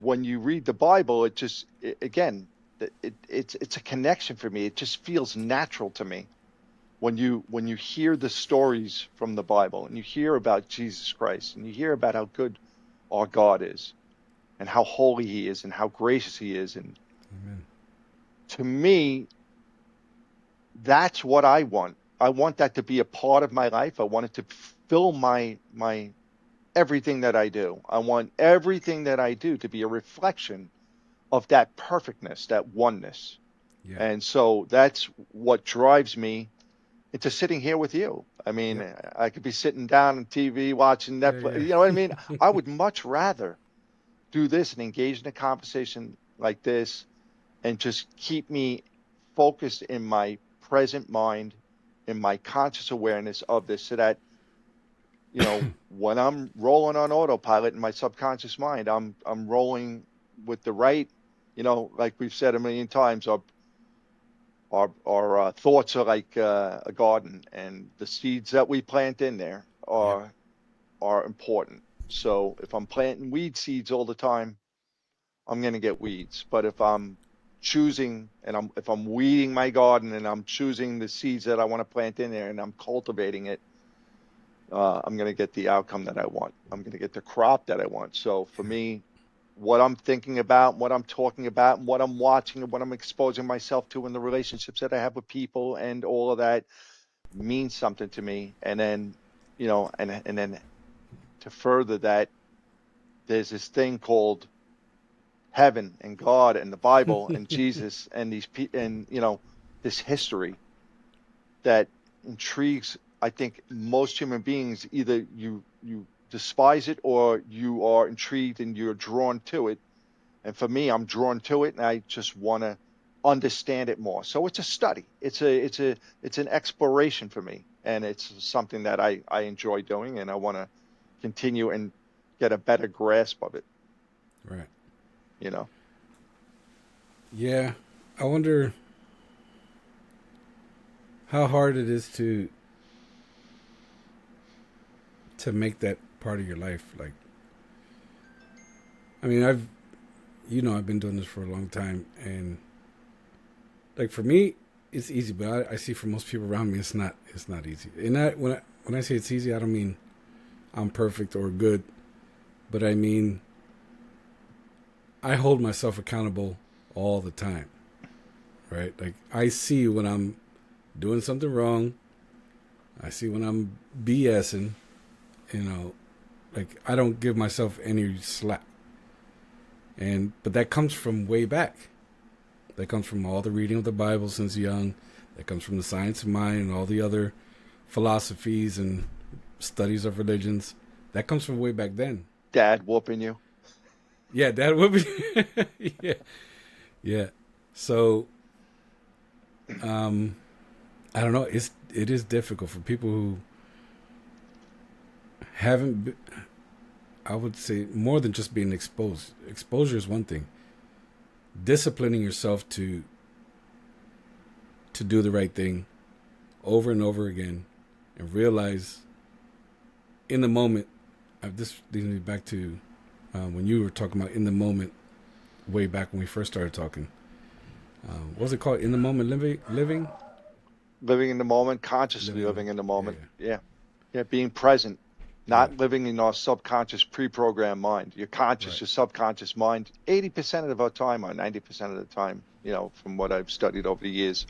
when you read the Bible, again, it's a connection for me. It just feels natural to me when you hear the stories from the Bible and you hear about Jesus Christ and you hear about how good our God is and how holy he is and how gracious he is. And Amen. to me, that's what I want. I want that to be a part of my life. I want it to fill my everything that I do. I want everything that I do to be a reflection of that perfectness, that oneness. Yeah. And so that's what drives me into sitting here with you. I mean, Yep. I could be sitting down on TV watching Yeah. Netflix. Yeah. You know what I mean? I would much rather do this and engage in a conversation like this and just keep me focused in my present mind, in my conscious awareness of this, so that, when I'm rolling on autopilot in my subconscious mind, I'm rolling with the right, like we've said a million times, our thoughts are like a garden, and the seeds that we plant in there Yep. are important. So if I'm planting weed seeds all the time, I'm going to get weeds. But if I'm choosing and if I'm weeding my garden and I'm choosing the seeds that I want to plant in there and I'm cultivating it, I'm going to get the outcome that I want. I'm going to get the crop that I want. So for Yeah. me, what I'm thinking about, what I'm talking about, and what I'm watching, and what I'm exposing myself to in the relationships that I have with people and all of that means something to me. And then, and then to further that, there's this thing called heaven and God and the Bible and Jesus and this history that intrigues, I think, most human beings. Either you despise it or you are intrigued and you're drawn to it. And for me, I'm drawn to it and I just want to understand it more. So it's a study. It's an exploration for me. And it's something that I enjoy doing and I want to continue and get a better grasp of it, Right. you know. Yeah. I wonder how hard it is to make that part of your life. Like, I mean, I've been doing this for a long time, and like for me, it's easy. But I see for most people around me, it's not easy. And when I say it's easy, I don't mean I'm perfect or good, but I mean I hold myself accountable all the time, right? Like I see when I'm doing something wrong. I see when I'm BSing, you know, like I don't give myself any slack. But that comes from way back. That comes from all the reading of the Bible since young. That comes from the science of mind and all the other philosophies and studies of religions. That comes from way back then. Dad whooping you. Yeah, that would be. Yeah, yeah. So, um, I don't know. It is difficult for people who haven't. I would say more than just being exposed. Exposure is one thing. Disciplining yourself to do the right thing over and over again, and realize in the moment. This leads me back to when you were talking about in the moment, way back when we first started talking. What was it called? In the moment living, Living in the moment, consciously living in the living in the yeah, moment. Yeah. Yeah. Being present, yeah, not living in our subconscious pre-programmed mind. Your conscious, right, your subconscious mind, 80% of our time or 90% of the time, from what I've studied over the years,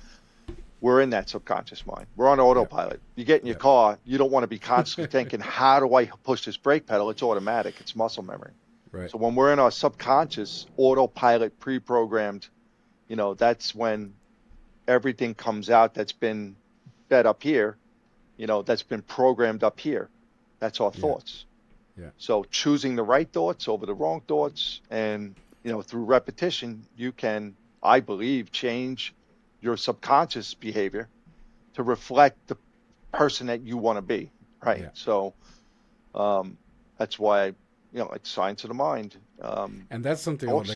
we're in that subconscious mind. We're on yeah, autopilot. You get in your yeah, car, you don't want to be constantly thinking, how do I push this brake pedal? It's automatic. It's muscle memory. right, So when we're in our subconscious autopilot pre-programmed, that's when everything comes out that's been fed up here, that's been programmed up here. That's our yeah, thoughts. yeah, So choosing the right thoughts over the wrong thoughts, and through repetition, you can, I believe, change your subconscious behavior to reflect the person that you want to be. Right. yeah. So that's why it's science of the mind. And that's something I would Talks